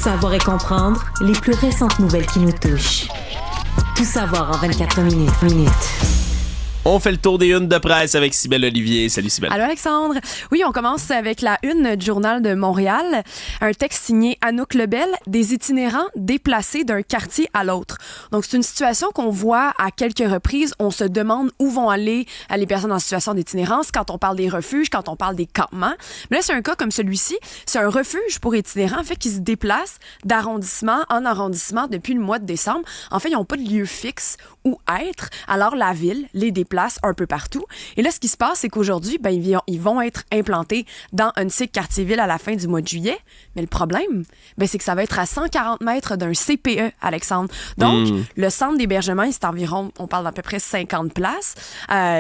savoir et comprendre les plus récentes nouvelles qui nous touchent. Tout savoir en 24 minutes. On fait le tour des unes de presse avec Cybèle Olivier. Salut Cybèle. Allô Alexandre. Oui, on commence avec la une du Journal de Montréal. Un texte signé Anouk Lebel, des itinérants déplacés d'un quartier à l'autre. Donc c'est une situation qu'on voit à quelques reprises. On se demande où vont aller les personnes en situation d'itinérance quand on parle des refuges, quand on parle des campements. Mais là, c'est un cas comme celui-ci. C'est un refuge pour itinérants, en fait, qui se déplacent d'arrondissement en arrondissement depuis le mois de décembre. En fait, ils n'ont pas de lieu fixe où être. Alors la ville les déplace un peu partout. Et là, ce qui se passe, c'est qu'aujourd'hui, ils vont être implantés dans Huntsic Quartier-Ville à la fin du mois de juillet. Mais le problème, c'est que ça va être à 140 mètres d'un CPE, Alexandre. Donc, le centre d'hébergement, c'est environ, on parle d'à peu près 50 places.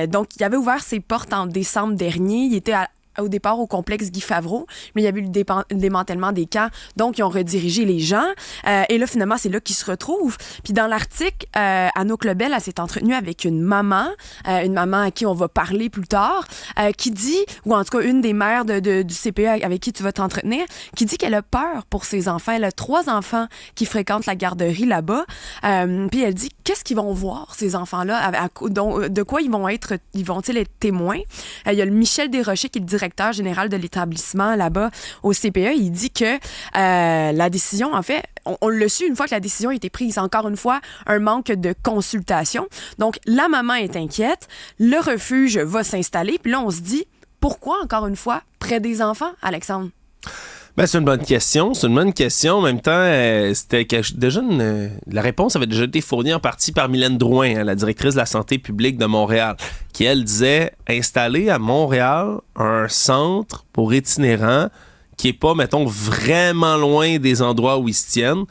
Donc, il avait ouvert ses portes en décembre dernier. Il était au départ au complexe Guy Favreau, mais il y avait eu le démantèlement des camps, donc ils ont redirigé les gens. Et là, finalement, c'est là qu'ils se retrouvent. Puis dans l'article, Anouk Lebel, elle s'est entretenue avec une maman à qui on va parler plus tard, qui dit, ou en tout cas une des mères du CPE avec qui tu vas t'entretenir, qui dit qu'elle a peur pour ses enfants. Elle a 3 enfants qui fréquentent la garderie là-bas. Puis elle dit, qu'est-ce qu'ils vont voir, ces enfants-là? De quoi ils vont-ils être témoins? Il y a le Michel Desrochers, qui est le directeur général de l'établissement là-bas au CPE. Il dit que la décision, en fait, on l'a su une fois que la décision a été prise. Encore une fois, un manque de consultation. Donc, la maman est inquiète. Le refuge va s'installer. Puis là, on se dit, pourquoi, encore une fois, près des enfants, Alexandre? C'est une bonne question. En même temps, la réponse avait déjà été fournie en partie par Mylène Drouin, la directrice de la santé publique de Montréal, qui, elle, disait installer à Montréal un centre pour itinérants qui n'est pas, mettons, vraiment loin des endroits où ils se tiennent.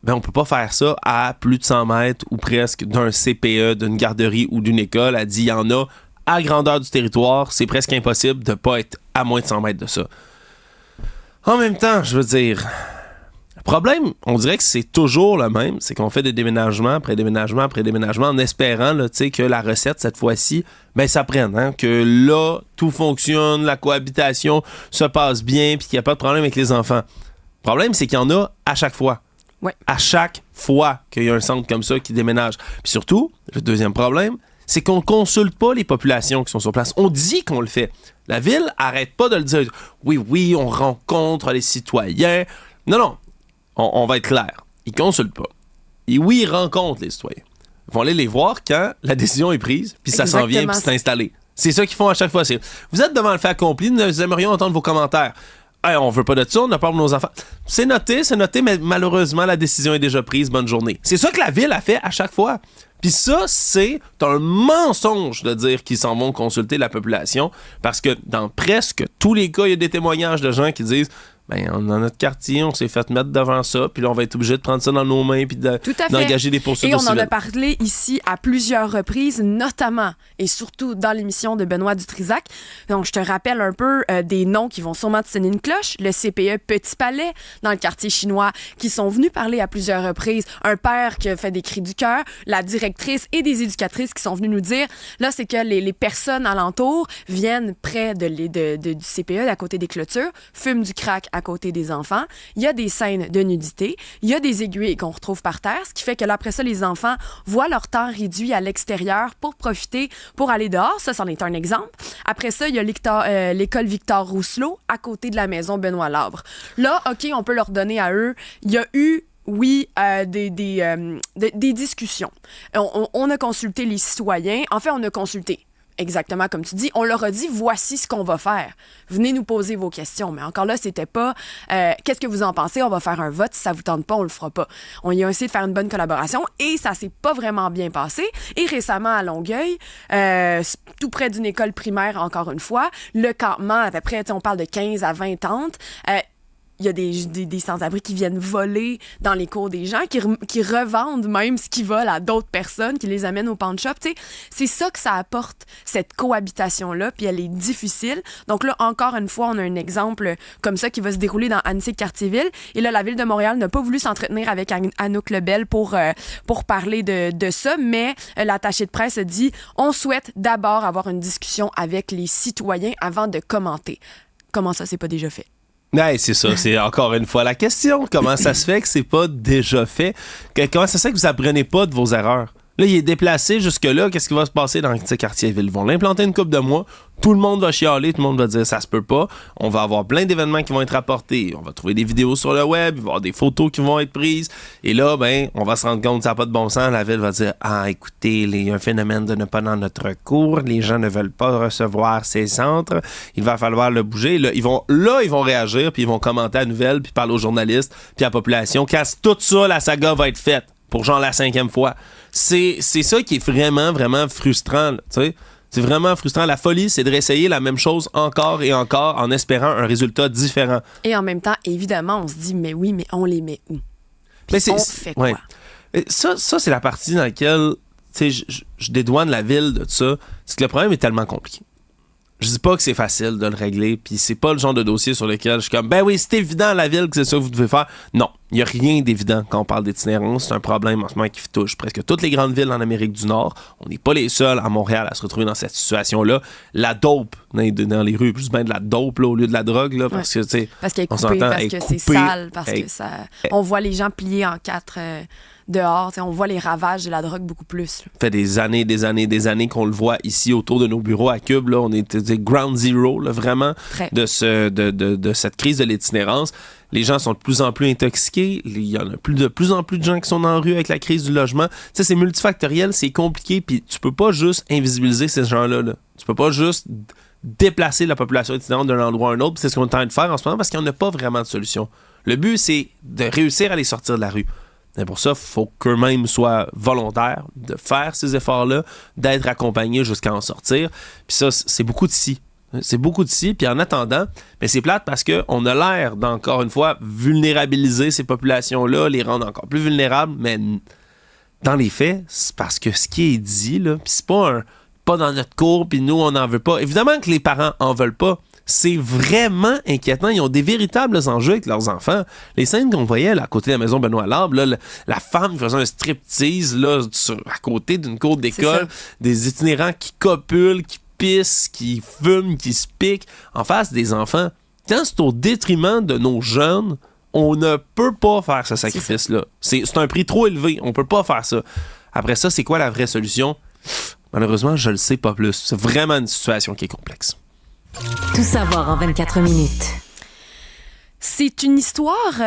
On peut pas faire ça à plus de 100 mètres ou presque d'un CPE, d'une garderie ou d'une école. Elle dit, il y en a à grandeur du territoire. C'est presque impossible de pas être à moins de 100 mètres de ça. En même temps, je veux dire, le problème, on dirait que c'est toujours le même, c'est qu'on fait des déménagements après déménagement après déménagement en espérant là, que la recette, cette fois-ci, ça prenne, que là, tout fonctionne, la cohabitation se passe bien, puis qu'il n'y a pas de problème avec les enfants. Le problème, c'est qu'il y en a à chaque fois. Ouais. À chaque fois qu'il y a un centre comme ça qui déménage. Puis surtout, le deuxième problème, c'est qu'on ne consulte pas les populations qui sont sur place. On dit qu'on le fait. La ville arrête pas de le dire. Oui, on rencontre les citoyens. Non, on va être clair. Ils consultent pas. Et oui, ils rencontrent les citoyens. Ils vont aller les voir quand la décision est prise, puis ça s'en vient, puis c'est installé. C'est ça qu'ils font à chaque fois. Vous êtes devant le fait accompli, nous aimerions entendre vos commentaires. On veut pas de ça, on a peur de nos enfants. C'est noté, mais malheureusement, la décision est déjà prise. Bonne journée. C'est ça que la ville a fait à chaque fois. Puis ça, c'est un mensonge de dire qu'ils s'en vont consulter la population, parce que dans presque tous les cas, il y a des témoignages de gens qui disent dans notre quartier, on s'est fait mettre devant ça, puis là, on va être obligé de prendre ça dans nos mains puis d'engager des poursuites. Et on en a parlé ici à plusieurs reprises, notamment et surtout dans l'émission de Benoît Dutrisac. Donc, je te rappelle un peu des noms qui vont sûrement te sonner une cloche. Le CPE Petit Palais, dans le quartier chinois, qui sont venus parler à plusieurs reprises. Un père qui a fait des cris du cœur, la directrice et des éducatrices qui sont venues nous dire, là, c'est que les personnes alentours viennent près du CPE, à côté des clôtures, fument du crack à côté des enfants. Il y a des scènes de nudité. Il y a des aiguilles qu'on retrouve par terre, ce qui fait que là, après ça, les enfants voient leur temps réduit à l'extérieur pour profiter, pour aller dehors. Ça, c'en est un exemple. Après ça, il y a l'école Victor Rousselot, à côté de la maison Benoît Labre. Là, OK, on peut leur donner à eux. Il y a eu des discussions. On a consulté les citoyens. En fait, on a consulté. Exactement comme tu dis, on leur a dit, voici ce qu'on va faire. Venez nous poser vos questions. Mais encore là, c'était pas, qu'est-ce que vous en pensez? On va faire un vote. Si ça vous tente pas, on le fera pas. On y a essayé de faire une bonne collaboration et ça s'est pas vraiment bien passé. Et récemment, à Longueuil, tout près d'une école primaire, encore une fois, le campement, à peu près, on parle de 15 à 20 tentes, il y a des sans-abri qui viennent voler dans les cours des gens, qui revendent même ce qu'ils volent à d'autres personnes, qui les amènent au pawn shop. T'sais, c'est ça que ça apporte, cette cohabitation-là, puis elle est difficile. Donc là, encore une fois, on a un exemple comme ça qui va se dérouler dans Huntsic Quartier-Ville. Et là, la Ville de Montréal n'a pas voulu s'entretenir avec Anouk Lebel pour parler de ça, mais l'attaché de presse a dit « On souhaite d'abord avoir une discussion avec les citoyens avant de commenter ». Comment ça, c'est pas déjà fait? Ouais, c'est ça. C'est encore une fois la question. Comment ça se fait que c'est pas déjà fait? Comment ça se fait que vous apprenez pas de vos erreurs? Là, il est déplacé jusque-là. Qu'est-ce qui va se passer dans ces quartiers-ville? Ils vont l'implanter une couple de mois. Tout le monde va chialer. Tout le monde va dire ça se peut pas. On va avoir plein d'événements qui vont être rapportés. On va trouver des vidéos sur le web. Il va y avoir des photos qui vont être prises. Et là, on va se rendre compte que ça n'a pas de bon sens. La ville va dire écoutez, il y a un phénomène de ne pas dans notre cours. Les gens ne veulent pas recevoir ces centres. Il va falloir le bouger. Là, ils vont réagir. Puis ils vont commenter à la nouvelle. Puis parler aux journalistes. Puis à la population. Quand tout ça, la saga va être faite. Pour genre la 5e fois. C'est ça qui est vraiment, vraiment frustrant. Tu sais? C'est vraiment frustrant. La folie, c'est de réessayer la même chose encore et encore en espérant un résultat différent. Et en même temps, évidemment, on se dit, mais oui, mais on les met où? Puis on fait quoi? Ça, c'est la partie dans laquelle je dédouane la ville de ça. C'est que le problème est tellement compliqué. Je dis pas que c'est facile de le régler, puis c'est pas le genre de dossier sur lequel je suis comme, ben oui, c'est évident à la ville que c'est ça que vous devez faire. Non, il y a rien d'évident quand on parle d'itinérance. C'est un problème en ce moment qui touche presque toutes les grandes villes en Amérique du Nord. On n'est pas les seuls à Montréal à se retrouver dans cette situation-là. La dope dans les rues, plus bien de la dope là, au lieu de la drogue, là, parce que, tu sais, parce qu'elle est coupée, parce que c'est sale, parce que ça... On voit les gens pliés en 4... dehors, on voit les ravages de la drogue beaucoup plus. Là. Ça fait des années qu'on le voit ici autour de nos bureaux à Cube. Là, on est ground zero, là, vraiment, de cette crise de l'itinérance. Les gens sont de plus en plus intoxiqués. Il y en a de plus en plus de gens qui sont en rue avec la crise du logement. T'sais, c'est multifactoriel, c'est compliqué, puis tu peux pas juste invisibiliser ces gens-là. Là. Tu peux pas juste déplacer la population itinérante d'un endroit à un autre. C'est ce qu'on est en train de faire en ce moment parce qu'il n'y en a pas vraiment de solution. Le but, c'est de réussir à les sortir de la rue. Et pour ça, il faut qu'eux-mêmes soient volontaires de faire ces efforts-là, d'être accompagnés jusqu'à en sortir. Puis ça, c'est beaucoup de si. C'est beaucoup de si. Puis en attendant, mais c'est plate parce qu'on a l'air d'encore une fois vulnérabiliser ces populations-là, les rendre encore plus vulnérables, mais dans les faits, c'est parce que ce qui est dit, là, puis c'est pas dans notre cours, puis nous, on n'en veut pas. Évidemment que les parents en veulent pas. C'est vraiment inquiétant. Ils ont des véritables enjeux avec leurs enfants. Les scènes qu'on voyait là, à côté de la maison Benoît Larbre, là, la femme qui faisait un striptease là, à côté d'une cour d'école, des itinérants qui copulent, qui pissent, qui fument, qui se piquent en face des enfants. Quand c'est au détriment de nos jeunes, on ne peut pas faire ce sacrifice-là. C'est un prix trop élevé. On peut pas faire ça. Après ça, c'est quoi la vraie solution? Malheureusement, je le sais pas plus. C'est vraiment une situation qui est complexe. Tout savoir en 24 minutes. C'est une histoire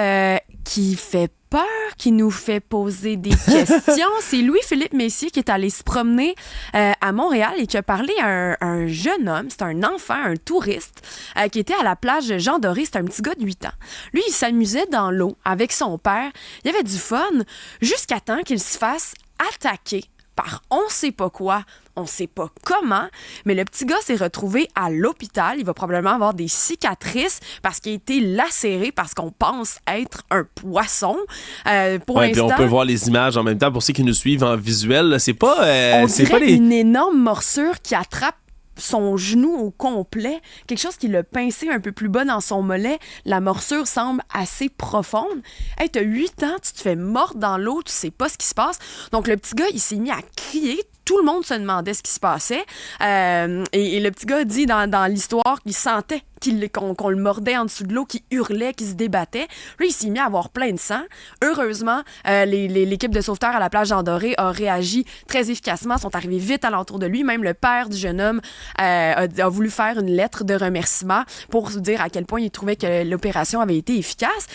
qui fait peur, qui nous fait poser des questions. C'est Louis-Philippe Messier qui est allé se promener à Montréal et qui a parlé à un jeune homme, c'est un enfant, un touriste, qui était à la plage Jean Doré. C'est un petit gars de 8 ans. Lui, il s'amusait dans l'eau avec son père. Il y avait du fun jusqu'à temps qu'il se fasse attaquer par on sait pas quoi, on sait pas comment, mais le petit gars s'est retrouvé à l'hôpital. Il va probablement avoir des cicatrices parce qu'il a été lacéré parce qu'on pense être un poisson. Pour l'instant, puis on peut voir les images en même temps pour ceux qui nous suivent en visuel. Là, c'est pas, on dirait une énorme morsure qui attrape son genou au complet, quelque chose qui l'a pincé un peu plus bas dans son mollet. La morsure semble assez profonde. Hey, t'as 8 ans, tu te fais mordre dans l'eau, tu sais pas ce qui se passe. Donc le petit gars, il s'est mis à crier. Tout le monde se demandait ce qui se passait. Et le petit gars dit dans l'histoire qu'il sentait qu'on le mordait en dessous de l'eau, qu'il hurlait, qu'il se débattait. Lui, il s'est mis à avoir plein de sang. Heureusement, l'équipe de sauveteurs à la plage Jean Doré a réagi très efficacement, sont arrivés vite alentour de lui. Même le père du jeune homme a voulu faire une lettre de remerciement pour dire à quel point il trouvait que l'opération avait été efficace.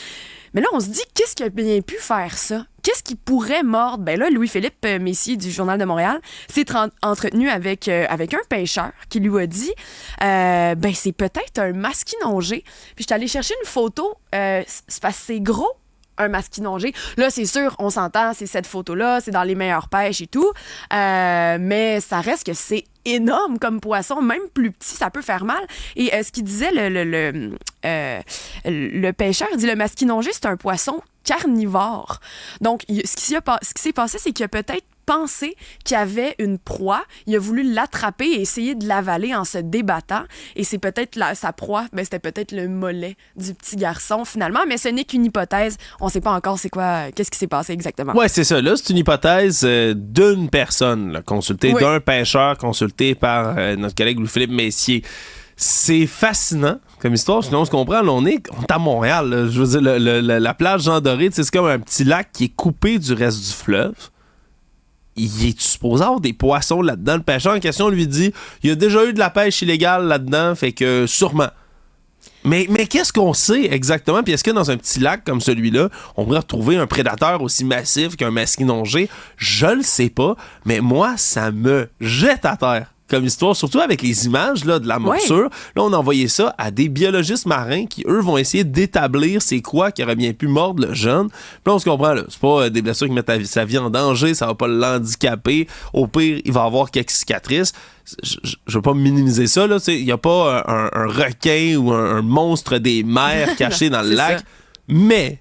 Mais là, on se dit, qu'est-ce qui a bien pu faire ça? Qu'est-ce qui pourrait mordre? Ben là, Louis-Philippe Messier du Journal de Montréal s'est entretenu avec un pêcheur qui lui a dit ben c'est peut-être un masquinongé. Puis je suis allée chercher une photo, c'est parce que c'est gros, un masquinongé. Là, c'est sûr, on s'entend, c'est cette photo-là, c'est dans les meilleures pêches et tout, mais ça reste que c'est énorme comme poisson, même plus petit, ça peut faire mal. Et ce qu'il disait le pêcheur, il dit le masquinongé, c'est un poisson carnivore. Donc, ce qui s'est passé, c'est qu'il a peut-être pensé qu'il y avait une proie. Il a voulu l'attraper et essayer de l'avaler en se débattant. Et c'est peut-être sa proie, ben c'était peut-être le mollet du petit garçon, finalement. Mais ce n'est qu'une hypothèse. On ne sait pas encore qu'est-ce qui s'est passé exactement. Ouais, c'est ça. Là, c'est une hypothèse d'une personne là, consultée, d'un pêcheur consulté par notre collègue Louis-Philippe Messier. C'est fascinant comme histoire. Sinon, on se comprend, là, on est à Montréal. Là. Je veux dire, la plage Jean Doré, c'est comme un petit lac qui est coupé du reste du fleuve. Il est supposé avoir des poissons là-dedans? Le pêcheur en question lui dit il y a déjà eu de la pêche illégale là-dedans, fait que sûrement. Mais qu'est-ce qu'on sait exactement? Puis est-ce que dans un petit lac comme celui-là, on pourrait retrouver un prédateur aussi massif qu'un masquinongé? Je le sais pas, mais moi, ça me jette à terre comme histoire, surtout avec les images là, de la morsure. Ouais. Là, on a envoyé ça à des biologistes marins qui, eux, vont essayer d'établir c'est quoi qui aurait bien pu mordre le jeune. Puis là, on se comprend, là, c'est pas des blessures qui mettent sa vie en danger, ça va pas l'handicaper. Au pire, il va avoir quelques cicatrices. Je veux pas minimiser ça, là. Il y a pas un requin ou un monstre des mers caché dans le lac. Ça. Mais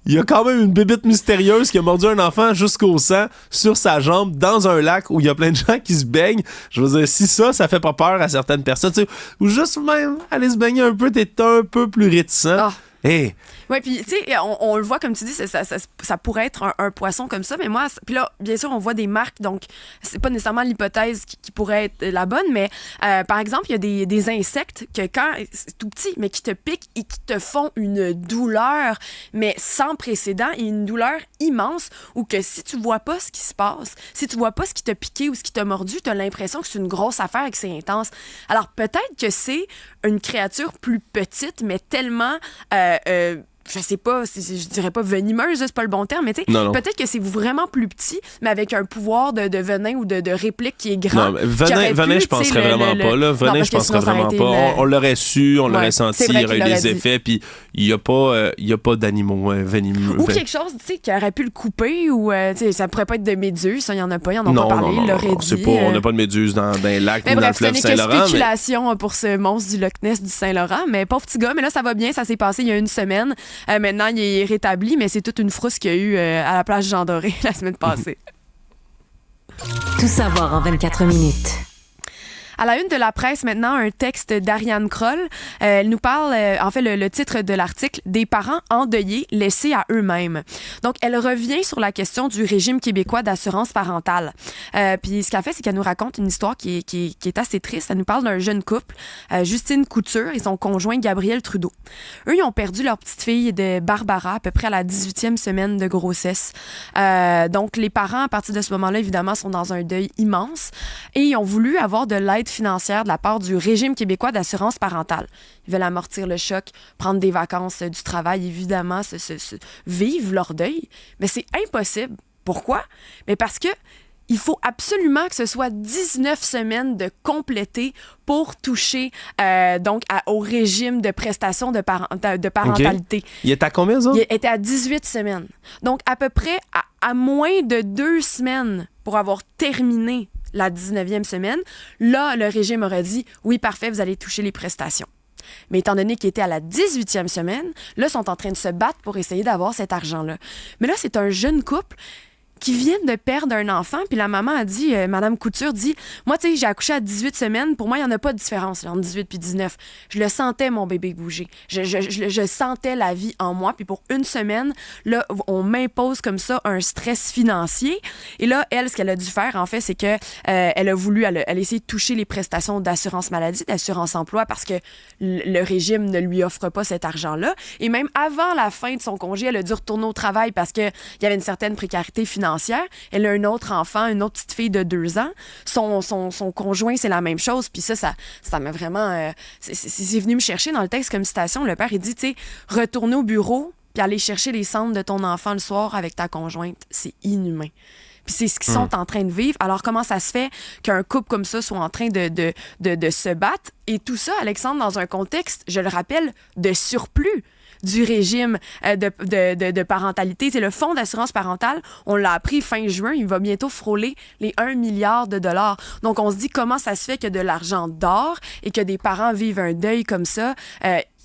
il y a quand même une bébite mystérieuse qui a mordu un enfant jusqu'au sang sur sa jambe dans un lac où il y a plein de gens qui se baignent. Je veux dire, si ça fait pas peur à certaines personnes, ou juste même aller se baigner un peu, t'es un peu plus réticent. Oh. Hey. Oui, puis tu sais, on le voit, comme tu dis, ça pourrait être un poisson comme ça, mais moi, puis là, bien sûr, on voit des marques, donc c'est pas nécessairement l'hypothèse qui pourrait être la bonne, mais par exemple, il y a des insectes que quand c'est tout petit, mais qui te piquent et qui te font une douleur, mais sans précédent, et une douleur immense, ou que si tu vois pas ce qui se passe, si tu vois pas ce qui t'a piqué ou ce qui t'a mordu, t'as l'impression que c'est une grosse affaire et que c'est intense. Alors peut-être que c'est une créature plus petite, mais tellement... je sais pas, je dirais pas venimeuse, c'est pas le bon terme, mais tu sais, peut-être que c'est vraiment plus petit, mais avec un pouvoir de venin ou de réplique qui est grand. Non, venin, je penserais vraiment pas. Là. Venin, je penserais vraiment pas. On l'aurait su, on l'aurait senti, il y aurait eu des effets, puis il y a pas d'animaux venimeux. Ou quelque chose, tu sais, qui aurait pu le couper, ou ça pourrait pas être de méduse, ça, il y en a pas, ils en ont pas parlé, ils l'auraient dit. On n'a pas de méduse dans les lacs ou dans le fleuve Saint-Laurent. C'est une spéculation pour ce monstre du Loch Ness du Saint-Laurent, mais pauvre petit gars, mais là, ça va bien, ça s'est passé il y a une semaine. Maintenant, il est rétabli, mais c'est toute une frousse qu'il y a eu à la plage Jean Doré la semaine passée. Tout savoir en 24 minutes. À la une de la presse, maintenant, un texte d'Ariane Kroll. Elle nous parle, en fait, le titre de l'article, « Des parents endeuillés laissés à eux-mêmes ». Donc, elle revient sur la question du régime québécois d'assurance parentale. Puis, ce qu'elle fait, c'est qu'elle nous raconte une histoire qui est assez triste. Elle nous parle d'un jeune couple, Justine Couture et son conjoint Gabriel Trudeau. Eux, ils ont perdu leur petite fille de Barbara à peu près à la 18e semaine de grossesse. Donc, les parents, à partir de ce moment-là, évidemment, sont dans un deuil immense et ils ont voulu avoir de l'aide financière de la part du régime québécois d'assurance parentale. Ils veulent amortir le choc, prendre des vacances du travail, évidemment, vivre leur deuil. Mais c'est impossible. Pourquoi? Mais parce que il faut absolument que ce soit 19 semaines de compléter pour toucher au régime de prestation de parentalité. Okay. Il est à combien, ça? Il était à 18 semaines. Donc, à peu près à moins de 2 semaines pour avoir terminé la 19e semaine, là, le régime aurait dit « Oui, parfait, vous allez toucher les prestations ». Mais étant donné qu'il était à la 18e semaine, là, ils sont en train de se battre pour essayer d'avoir cet argent-là. Mais là, c'est un jeune couple qui viennent de perdre un enfant, puis la maman a dit, Madame Couture dit, moi, tu sais, j'ai accouché à 18 semaines, pour moi, il n'y en a pas de différence là, entre 18 et 19. Je le sentais, mon bébé bouger. Je sentais la vie en moi, puis pour une semaine, là, on m'impose comme ça un stress financier. Et là, elle, ce qu'elle a dû faire, en fait, c'est que elle a essayé de toucher les prestations d'assurance maladie, d'assurance emploi, parce que le régime ne lui offre pas cet argent-là. Et même avant la fin de son congé, elle a dû retourner au travail parce qu'il y avait une certaine précarité financière. Elle a un autre enfant, une autre petite fille de 2 ans. Son conjoint, c'est la même chose. Puis ça m'a vraiment... c'est venu me chercher dans le texte comme citation. Le père, il dit, tu sais, retourner au bureau puis aller chercher les cendres de ton enfant le soir avec ta conjointe, c'est inhumain. Puis c'est ce qu'ils sont en train de vivre. Alors, comment ça se fait qu'un couple comme ça soit en train de se battre? Et tout ça, Alexandre, dans un contexte, je le rappelle, de surplus du régime de parentalité. C'est le fonds d'assurance parentale, on l'a appris fin juin, il va bientôt frôler les 1 milliard de dollars. Donc, on se dit comment ça se fait que de l'argent dort et que des parents vivent un deuil comme ça,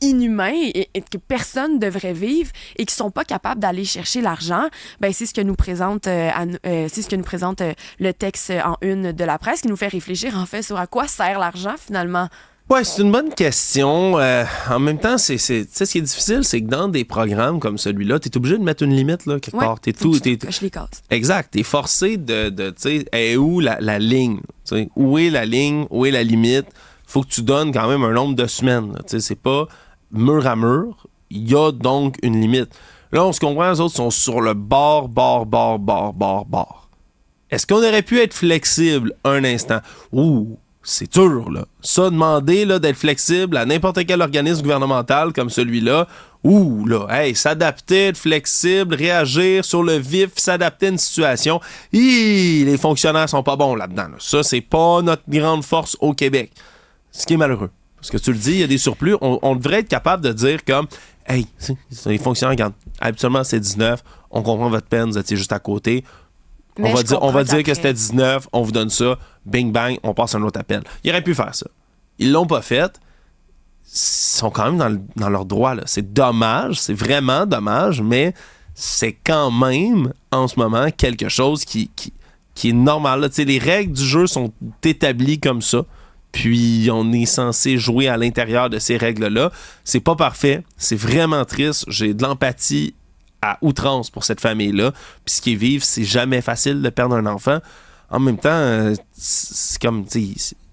inhumain et que personne ne devrait vivre et qui sont pas capables d'aller chercher l'argent. Ben c'est ce que nous présente le texte en une de la presse, qui nous fait réfléchir en fait sur à quoi sert l'argent finalement. Ouais, c'est une bonne question. En même temps, tu sais, ce qui est difficile, c'est que dans des programmes comme celui-là, t'es obligé de mettre une limite, là, quelque part. Tu coches les cases. Exact. T'es forcé de tu sais, est où la ligne? T'sais, où est la ligne? Où est la limite? faut que tu donnes quand même un nombre de semaines. Tu sais, c'est pas mur à mur. Il y a donc une limite. Là, on se comprend, les autres sont sur le bord. Est-ce qu'on aurait pu être flexible un instant? Ouh, c'est dur, là. Ça, demander là, d'être flexible à n'importe quel organisme gouvernemental comme celui-là, ouh, là, hey, s'adapter, être flexible, réagir sur le vif, s'adapter à une situation. Les fonctionnaires sont pas bons là-dedans. Là. Ça, c'est pas notre grande force au Québec. Ce qui est malheureux. Parce que tu le dis, il y a des surplus. On devrait être capable de dire comme, hey, les fonctionnaires, regarde, habituellement, c'est 19, on comprend votre peine, vous étiez juste à côté. On va dire que c'était 19, on vous donne ça, bing bang, on passe à un autre appel. Ils auraient pu faire ça. Ils l'ont pas fait. Ils sont quand même dans leur droit. Là. C'est dommage, c'est vraiment dommage, mais c'est quand même, en ce moment, quelque chose qui est normal. Là. Les règles du jeu sont établies comme ça. Puis on est censé jouer à l'intérieur de ces règles-là. C'est pas parfait, c'est vraiment triste. J'ai de l'empathie à outrance pour cette famille-là. Puis ce qu'ils vivent, c'est jamais facile de perdre un enfant. En même temps, c'est comme,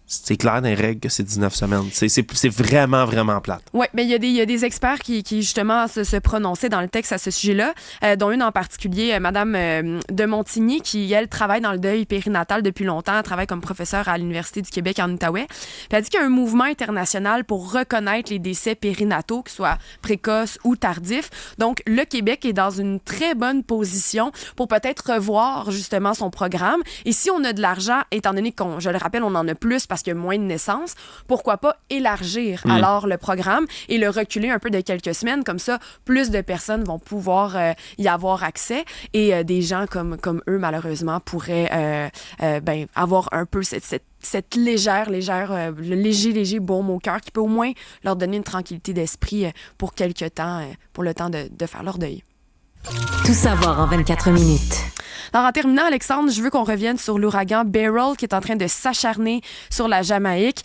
c'est clair dans les règles que c'est 19 semaines. C'est vraiment, vraiment plate. Oui, mais il y a des experts qui justement se prononçaient dans le texte à ce sujet-là, dont une en particulier, Madame de Montigny, qui, elle, travaille dans le deuil périnatal depuis longtemps. Elle travaille comme professeure à l'Université du Québec en Outaouais. Puis elle dit qu'il y a un mouvement international pour reconnaître les décès périnataux, qu'ils soient précoces ou tardifs. Donc, le Québec est dans une très bonne position pour peut-être revoir justement son programme. Et si on a de l'argent, étant donné qu'on, je le rappelle, on en a plus parce qu'il y a moins de naissances, pourquoi pas élargir alors le programme et le reculer un peu de quelques semaines. Comme ça, plus de personnes vont pouvoir y avoir accès et des gens comme eux, malheureusement, pourraient avoir un peu cette léger baume au cœur qui peut au moins leur donner une tranquillité d'esprit pour quelques temps, pour le temps de faire leur deuil. Tout savoir en 24 minutes. Alors, en terminant, Alexandre, je veux qu'on revienne sur l'ouragan Beryl qui est en train de s'acharner sur la Jamaïque.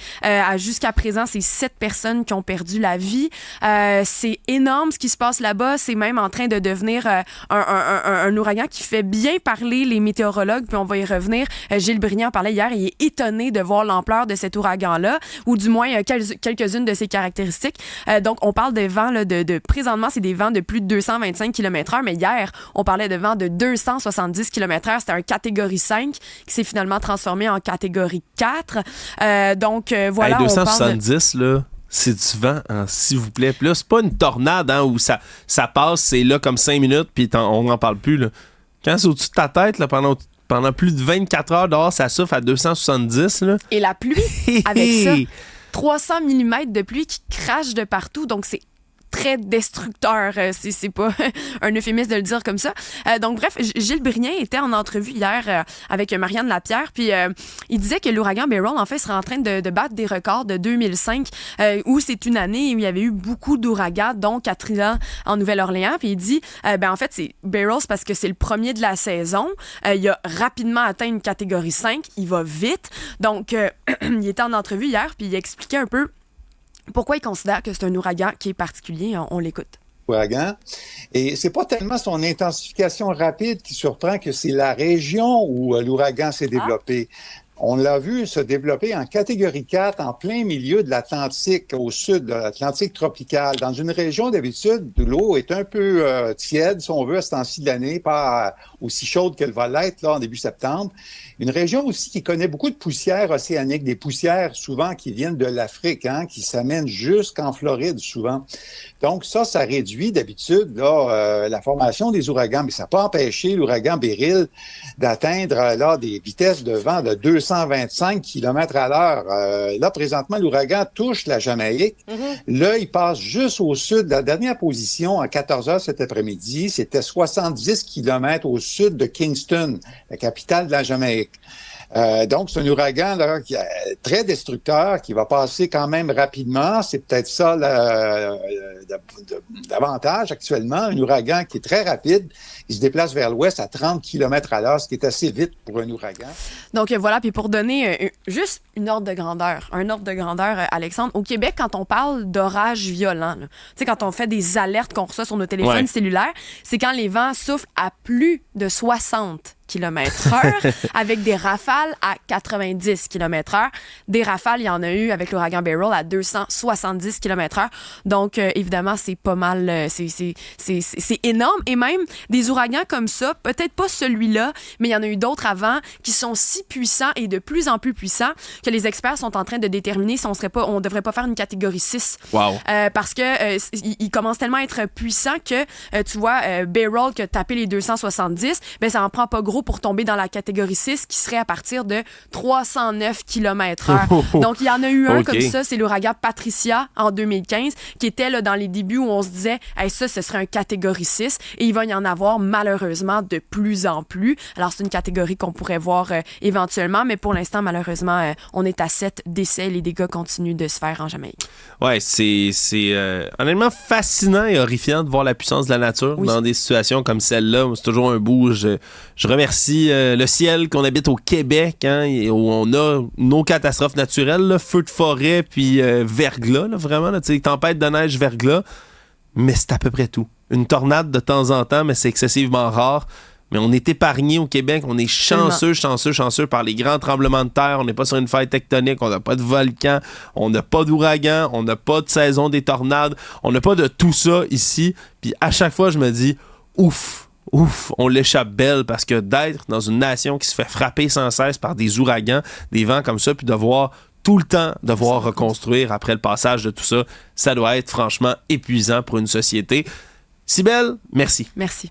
Jusqu'à présent, c'est 7 personnes qui ont perdu la vie. C'est énorme ce qui se passe là-bas. C'est même en train de devenir un ouragan qui fait bien parler les météorologues, puis on va y revenir. Gilles Brignard parlait hier, il est étonné de voir l'ampleur de cet ouragan-là, ou du moins quelques-unes de ses caractéristiques. Donc, on parle de vents, là, présentement, c'est des vents de plus de 225 km/h, mais hier, on parlait de vents de 270 km/h. C'était un catégorie 5 qui s'est finalement transformé en catégorie 4. Voilà. Hey, 270, là, c'est du vent, hein, s'il vous plaît. Puis là, c'est pas une tornade hein, où ça passe, c'est là comme 5 minutes, puis on n'en parle plus. Là. Quand c'est au-dessus de ta tête, là, pendant plus de 24 heures dehors, ça souffle à 270. Là. Et la pluie, avec ça, 300 mm de pluie qui crache de partout. Donc, c'est très destructeur, c'est pas un euphémisme de le dire comme ça. Donc bref, Gilles Brignard était en entrevue hier avec Marianne Lapierre, puis il disait que l'ouragan Beryl, en fait, serait en train de battre des records de 2005, où c'est une année où il y avait eu beaucoup d'ouragans, dont Katrina en Nouvelle-Orléans, puis il dit, en fait, c'est Beryl, c'est parce que c'est le premier de la saison. Il a rapidement atteint une catégorie 5, il va vite. Donc, il était en entrevue hier, puis il expliquait un peu pourquoi il considère que c'est un ouragan qui est particulier. On l'écoute. Ouragan. Et c'est pas tellement son intensification rapide qui surprend que c'est la région où l'ouragan s'est développé. On l'a vu se développer en catégorie 4 en plein milieu de l'Atlantique, au sud de l'Atlantique tropical, dans une région d'habitude où l'eau est un peu tiède, si on veut, à ce temps-ci de l'année, pas aussi chaude qu'elle va l'être là en début septembre. Une région aussi qui connaît beaucoup de poussières océaniques, des poussières souvent qui viennent de l'Afrique, hein, qui s'amènent jusqu'en Floride souvent. Donc ça réduit d'habitude là, la formation des ouragans, mais ça n'a pas empêché l'ouragan Beryl d'atteindre là des vitesses de vent de 225 km/h. Là, présentement, l'ouragan touche la Jamaïque. Là, il passe juste au sud. La dernière position, à 14 heures cet après-midi, c'était 70 km au sud de Kingston, la capitale de la Jamaïque. Donc, c'est un ouragan là, qui est très destructeur, qui va passer quand même rapidement. C'est peut-être ça l'avantage actuellement. Un ouragan qui est très rapide. Il se déplace vers l'ouest à 30 km/h, ce qui est assez vite pour un ouragan. Donc voilà, puis pour donner juste un ordre de grandeur, Alexandre, au Québec, quand on parle d'orage violent, tu sais, quand on fait des alertes qu'on reçoit sur nos téléphones cellulaires, c'est quand les vents soufflent à plus de 60 km/h avec des rafales à 90 km/h. Des rafales, il y en a eu avec l'ouragan Beryl à 270 km/h. Donc, évidemment, c'est pas mal, c'est énorme. Et même des ouragans comme ça, peut-être pas celui-là, mais il y en a eu d'autres avant qui sont si puissants et de plus en plus puissants que les experts sont en train de déterminer si on devrait pas faire une catégorie 6. Wow. Parce que il commence tellement à être puissant que, tu vois, Beryl qui a tapé les 270, ben ça en prend pas gros pour tomber dans la catégorie 6 qui serait à partir de 309 km/h. Donc, il y en a eu un comme ça, c'est l'ouragan Patricia en 2015, qui était là, dans les débuts où on se disait hey, ça, ce serait un catégorie 6 et il va y en avoir malheureusement de plus en plus. Alors, c'est une catégorie qu'on pourrait voir éventuellement, mais pour l'instant, malheureusement, on est à 7 décès. Les dégâts continuent de se faire en Jamaïque. Ouais, c'est honnêtement fascinant et horrifiant de voir la puissance de la nature dans des situations comme celle-là. C'est toujours un bout. Je remercie le ciel qu'on habite au Québec, hein, où on a nos catastrophes naturelles, là, feux de forêt puis verglas, là, vraiment, là, tempête de neige, verglas. Mais c'est à peu près tout. Une tornade de temps en temps, mais c'est excessivement rare. Mais on est épargné au Québec. On est chanceux par les grands tremblements de terre. On n'est pas sur une faille tectonique. On n'a pas de volcan. On n'a pas d'ouragan. On n'a pas de saison des tornades. On n'a pas de tout ça ici. Puis à chaque fois, je me dis, ouf, on l'échappe belle parce que d'être dans une nation qui se fait frapper sans cesse par des ouragans, des vents comme ça, puis de voir tout le temps devoir reconstruire après le passage de tout ça, ça doit être franchement épuisant pour une société. Cybèle, merci. Merci.